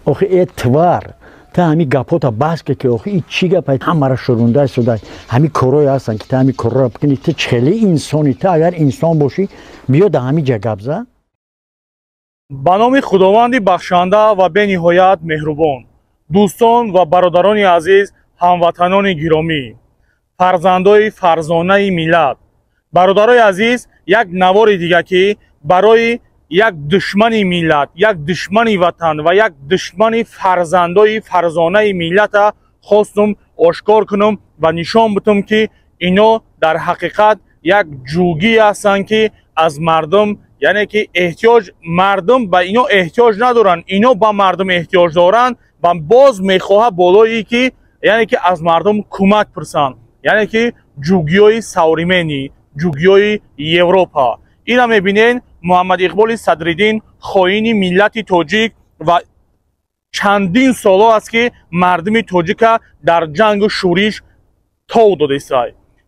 آخه اتوار تا همی گپوتا بس که آخه این چی گپه همه را شرونده شده همی کروی هستن که تا همی کرو را بکنی تو چلی انسانی تا اگر انسان باشی بیا در همی جا گبزه. به نام خداوند بخشنده و به نهایت مهربان، دوستان و برادران عزیز، هموطنان گرامی، فرزندای فرزانه ملت، برادرای عزیز، یک نوار دیگه که برای یک دشمن ملت، یک دشمن وطن و یک دشمن فرزندای فرزانه ملت خواستم آشکار کنم و نشان بدم که اینا در حقیقت یک جوگی هستند که از مردم، یعنی که احتیاج مردم به اینا احتیاج ندارن، اینا با مردم احتیاج دارن و باز میخواه بالایی که یعنی که از مردم کمک پرسن، یعنی که جوگیای سوریمنی، جوگیای اروپا. اینا میبینین محمد اقبال صدرالدین خائن ملت تاجیک و چندین سال است که مردم تاجیک در جنگ و شورش تو داده است.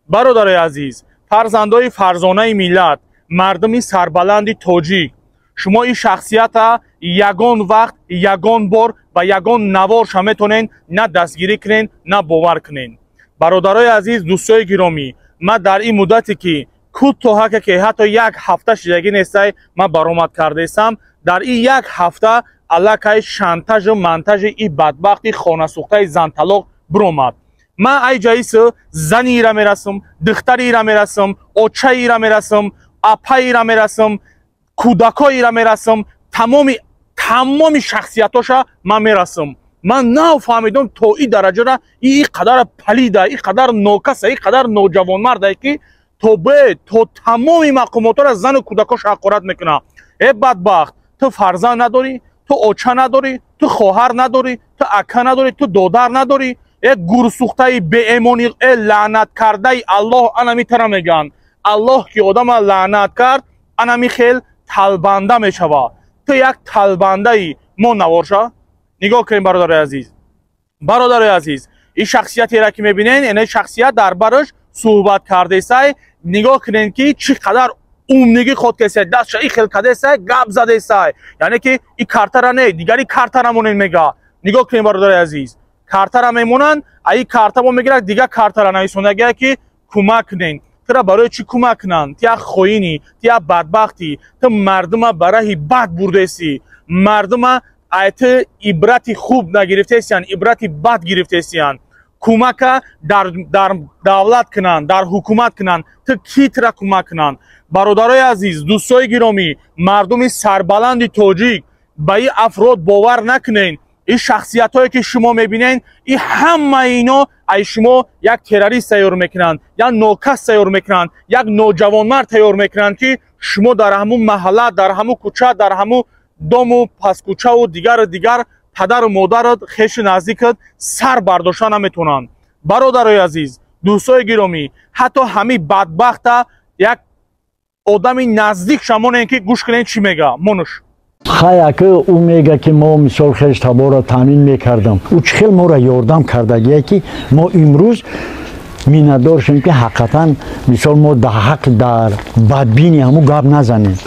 برادرای عزیز، فرزندای فرزانه ملت، مردم سربلند تاجیک، شما این شخصیت یگان وقت، یگان بار و یگان نوار شما میتونین نه دستگیری کنین نه باور کنین. برادرای عزیز، دوستای گرامی، من در این مدتی که کوتاه که حتی یک هفته شدگی نیسته من برآمد کرده استم، در این یک هفته علاقه شانتاژ و منتاژ این بدبختی خانه سوخته زن طلاق برآمد. من ای جایس زنی را میرسم، دختری را میرسم، اوچه را میرسم، اپای را میرسم، کودکای را میرسم، تمام شخصیتاشا من میرسم. من نفهمیدم تو این درجه را این قدر پلیده، این قدر نوکسه، این قدر نوجوان مرده که تو تمام مقامات را زن و کودکاش حقارت میکنه. ای بدبخت، تو فرزند نداری، تو اوچه نداری، تو خواهر نداری، تو اکه نداری، تو دودر نداری. ای گورسوخته به ایمانی، ای لعنت کرده الله. انا میتونم میگن الله که آدم لعنت کرد انا خیل تلبنده میشوه. تو یک تلبنده ای ما نوارشا. نگاه کنیم برادر عزیز، برادر عزیز، این شخصیتی را که میبینین این شخصیت در برش صحبت کرده سای. نگاه کنین که چقدر عمدگی خود کسی دست شایی خیل کرده سای، گپ زده سای، یعنی که این کارتر نه دیگری کارتر مونن میگه. نگاه کنین برادر عزیز، کارتر میمونن، ای کارتر ما میگیره دیگه کارتر نمیسونه که کمک کنین. ترا برای چی کمک کنن؟ تیا خوینی، تیا بدبختی، تو مردم برای بد برده سی، مردم ایت عبرت خوب نگرفته سیان، عبرت بد گرفته سیان. کمک در دولت کنن، در حکومت کنن، تو کی ترا کمک کنن؟ برادرای عزیز، دوستای گرامی، مردم سربلند تاجیک، به این افراد باور نکنین. این شخصیت هایی که شما میبینین، این همه اینا ای شما یک تروریست تیار میکنن، یک نوکس تیار میکنن، یک نوجوان مرد تیار میکنن که شما در همون محله، در همون کوچه، در همون دم و پس کوچه و دیگر پدر و مادر خیش نزدیکت سر برداشتن نمیتونن. برادرای عزیز، دوستای گرامی، حتی همین بدبخت یک آدم نزدیک شما نه که گوش کنین چی میگه. منوش خیلی که او میگه که ما مثال خیش تبا را تامین میکردم، او خیلی ما را یاردم کرده که ما امروز میندار شدیم که حقیقتا مثال ما در حق در بدبینی همو گپ نزنیم.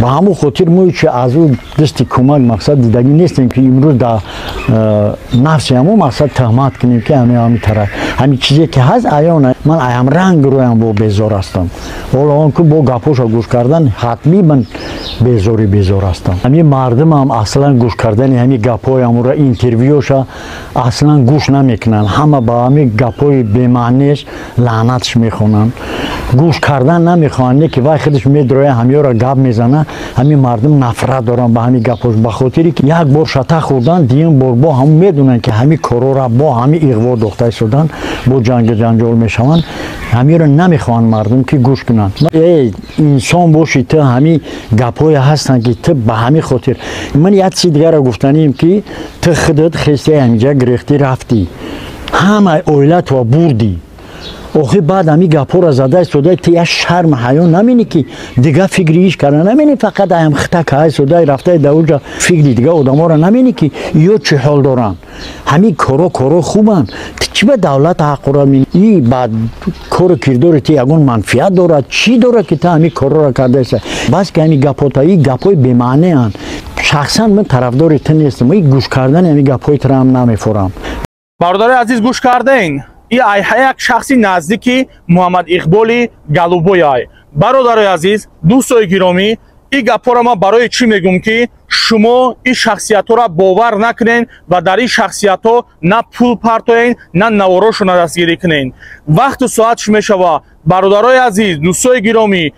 با همون خاطر ما چه از اون دستی کمک مقصد دیدگی نیستیم که امروز در نفس همون مقصد تهمت کنیم که همین طرح همین چیزی که هست عیانه. من ایم رنگ رویم با بیزار هستم، حالا آن که با گپوش گوش کردن حتمی من بیزار هستم. همین مردم هم اصلا گوش کردن همین گپای همون را اینترویوش اصلا گوش نمیکنن، همه با همین گپای بی‌معنیش لعنتش میخونن، گوش کردن نمیخوان که وای خودش میدروه همین را گپ میزنه. همین مردم نفرت دارن با همین گپاش، به خاطری که یک بار شتا خوردن دیگه بار با هم میدونن که همین کارو را با همین اغوا دختر شدن، با جنجال میشون. همین رو نمیخوان مردم که گوش کنن. ای انسان باشی تو همین گپای هستن که تو به همین خاطر. من یک چیز دیگه را گفتنیم که تو خودت خسته همینجا گرفتی رفتی، همه اولت و بردی، آخه بعد همی گپا را زده سوده تیه شرم حیا نمینی که دیگه فکریش کرده نمینی فقط هم خطک های سوده رفته دوجا فکری دیگه آدم ها را نمینی که یا چه حال دارن همی کارا خوبن چی به دولت حق را می ای بعد کار کردار تی اگون منفیت داره چی داره که تا همی کارا را کرده است بس که همی گپا تا ای گپای بی‌معنی هن شخصا من طرفدار تو نیستم ای گوش کردن همی گپای تو هم نمیفورم. برادر عزیز گوش کردین این یک شخصی نزدیکی محمد اقبالی галубой ай. برادر عزیز دوستای گرامی این گپا را ما برای چی میگم که شما این شخصیت ها را باور نکنین و در این شخصیت ها نه پول پرتوین نه نواراشو دستگیری کنین. وقت و ساعتش میشوه برادرای عزیز دوستای گرامی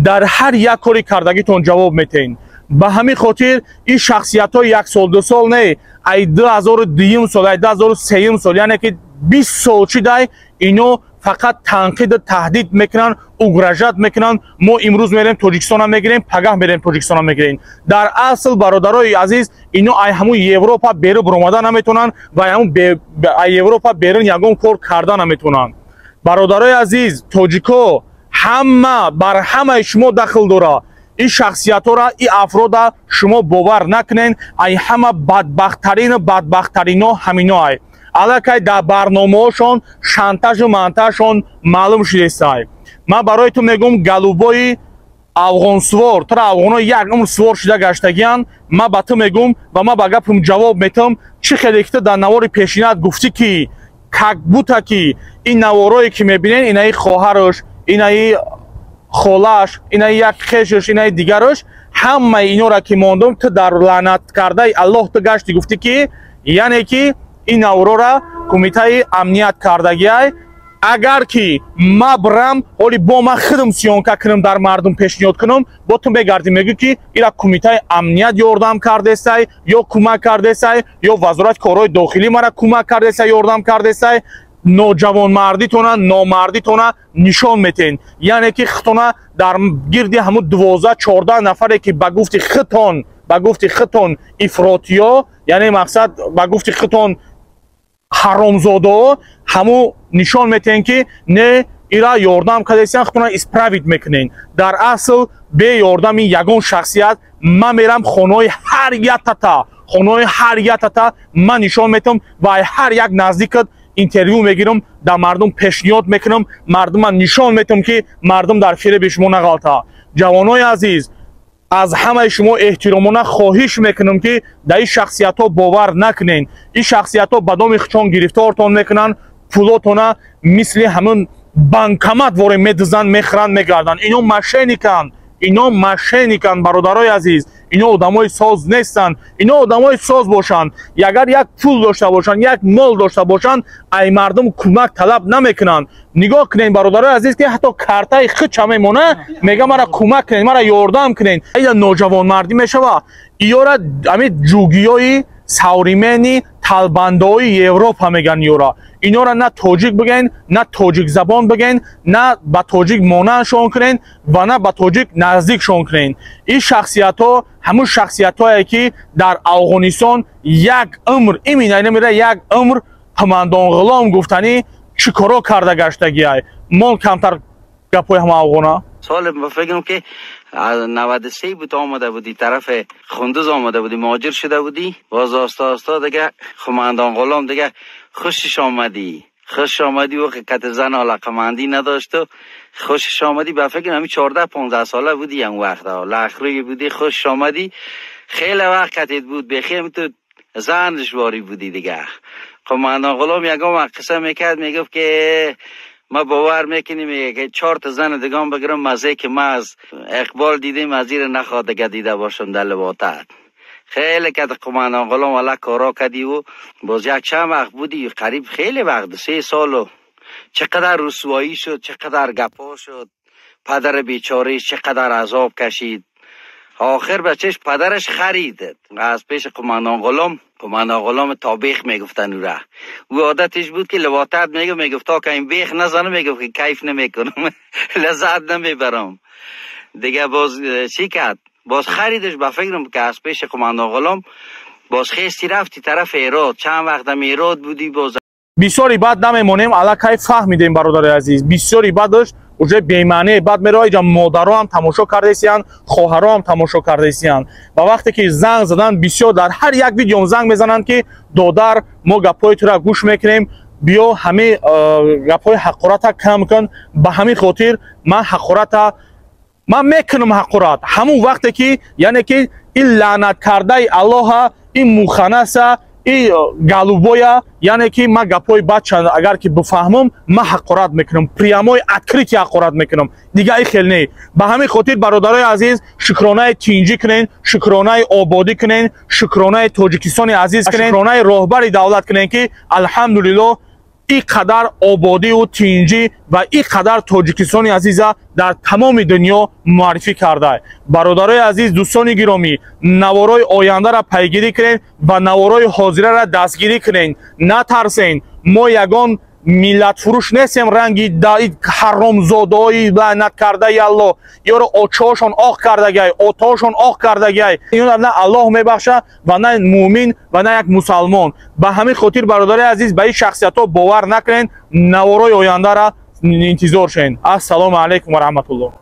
در هر یک کاری کردگیتون جواب میتین. به همین خاطر این شخصیت ها یک سال دو سال نه ای 2002 سال ای 2003 سال یعنی که 20 سال چی دای اینو فقط تنقید تهدید میکنن اگرژت میکنن. ما امروز میریم تاجیکستان هم میگیریم پگاه میریم تاجیکستان هم میگیریم. در اصل برادرای عزیز اینو ای همون یوروپا بیرون برآمدن نمیتونن و همون یوروپا بیرون یگان کار کردن نمیتونن. برادرای عزیز تاجیکو همه بر همه شما دخل داره. این شخصیت ها را این افراد شما باور نکنین ای همه بدبختترین ها همینا ای الکی در برنامه هاشون شانتاژ و منتاژشون معلوم شده است. من برای تو میگم галубой افغان سوار تو افغان ها یک عمر سوار شده گشتگیان. من به تو میگم و من به گپم جواب میتم چه خیلی که در نوار پیشینت گفتی که کک بوده که این نوارایی که میبینین اینای خواهرش اینای خالش اینای یک خیشش اینای دیگرش همه اینا را که ماندم تو در لعنت کرده الله تو گشتی گفتی که یعنی که این نوارا را کمیته امنیت کردگی اگر که ما برم حالی با ما خودم سیانکه کنم در مردم پیشنهاد کنم با تو بگردی میگی که ایرا کمیته امنیت یاردم کرده است یا کمک کرده است یا وزارت کارهای داخلی مرا کمک کرده است یاردم کرده است. نوجوان مردیتونه نامردیتونه نشان میتین یعنی که خطونه در گردی همون 12-14 نفره که به گفتی خطون افراطیا یعنی مقصد به گفتی خطون حرامزاده همو نشان میتین که نه ایرا یاردم کردن خطونه اسپراویت میکنین. در اصل به یاردم این یگان شخصیت من میرم خانه هر یک تا من نشان میتم و هر یک نزدیکت اینترویو میگیرم در مردم پیشنهاد میکنم مردم من نشان میتم که مردم در فیر به شما نغلطه. جوانای عزیز از همه شما احترامانه خواهش میکنم که در این شخصیت ها باور نکنین. این شخصیت ها بدام اخچان گرفتارتان میکنن پولاتونه مثل همون بانکمت واره میدزن میخرن میگردن. اینا مشینیکن برادرای عزیز اینا آدمای ساز نیستن. اینا آدمای ساز باشن اگر یک پول داشته باشن یک مال داشته باشن ای مردم کمک طلب نمیکنن. نگاه کنین برادرای عزیز که حتی کارتای خچ میمونه میگه مرا کمک کنین مرا یاردم کنین. این نوجوان مردی میشوه ایورا همین جوگیای ساوریمنی طالباندای اروپا میگن یورا اینا را نه تاجیک بگین نه تاجیک زبان بگین نه با تاجیک مانعشون کنین و نه با تاجیک نزدیکشون کنین. این شخصیت ها همون شخصیت هایی که در افغانستان یک عمر ایمینه نمیره یک عمر قماندان غلام گفتنی چی کارا کرده گشتگی های مال کمتر گپای همه افغانا سال ما فکرم که 93 بود آمده بودی طرف خندوز آمده بودی مهاجر شده بودی باز آستا دیگه قماندان غلام دیگه خوشش آمدی و کت زن علاقمندی نداشت و خوشش آمدی به فکر همی 14-15 ساله بودی هم وقت لخروی بودی خوشش آمدی خیلی وقتت بود بخیر تو زنش واری بودی دیگه. قماندان غلام یکم قصه میکرد میگفت که ما باور میکنیم میگه که 4 تا زن دیگه بگیرم مزه که ما از اقبال دیدیم از زیر نخواد دیگه دیده باشم در لباتت. خیلی که قماندان غلام والا کارا کردی و باز یک چند وقت بودی قریب خیلی وقت 3 سال و چقدر رسوایی شد چقدر گپا شد پدر بیچارهش چقدر عذاب کشید آخر بچهش پدرش خرید از پیش قماندان غلام تا بیخ میگفتن او عادتش بود که لواتت میگفت تا که این بیخ نزنه میگفت که کیف نمیکنم لذت نمیبرم دیگه. باز چی کرد باز خریدش با فکرم که از پیش قماندان غلام باز خیستی رفتی طرف ایراد چند وقت هم ایراد بودی باز бисёри бад намемонем аллакай фаҳмидем бародари азиз бисёри бадаш уже бемаъне бад меро иҷа модаро ҳам тамошо кардесиянд хоҳаро ҳам тамошо кардесиянд ва вақте ки занг задан бисёр дар ҳар як видеом занг мезананд ки додар мо гапҳои туро гӯш мекунем биё ҳами гапҳои ҳақората кам кун ба ҳамин хотир ман ҳақората ман мекунам ҳақорат ҳамун вақте ки яъне ки ин лаънат кардаи аллоҳа ин муханаса ин галубоя яъне ки ман гапҳои бачанд агар ки бифаҳмам ман ҳақорат мекунам прямои открити ҳақорат мекунам дига и хел не ба ҳамин хотир бародарои азиз шукронаи тинҷӣ кунен шукронаи ободӣ кунен шукронаи тоҷикистони азиз кунен шукронаи роҳбари давлат кунен ки алҳамдулиллоҳ ин қадар ободию тинҷӣ ва ин қадар тоҷикистони азиза дар тамоми дунё муаррифӣ карда бародарои азиз дӯстони гиромӣ наворои ояндара пайгирӣ кунен ва наворои ҳозирара дастгирӣ кунен натарсен мо ягон миллатфурӯш нестем ранги ҳаромзодаҳои лаънат кардаи аллоҳ ёро очаҳошон оқ кардагай отаҳошон оқ кардагай ина на аллоҳ мебахша ва на муъмин ва на як мусалмон ба ҳамин хотир бародари азиз ба ин шахсиятҳо бовар накунен наворои ояндара интизор шен. Ассалому алайкум ва раҳматуллоҳ.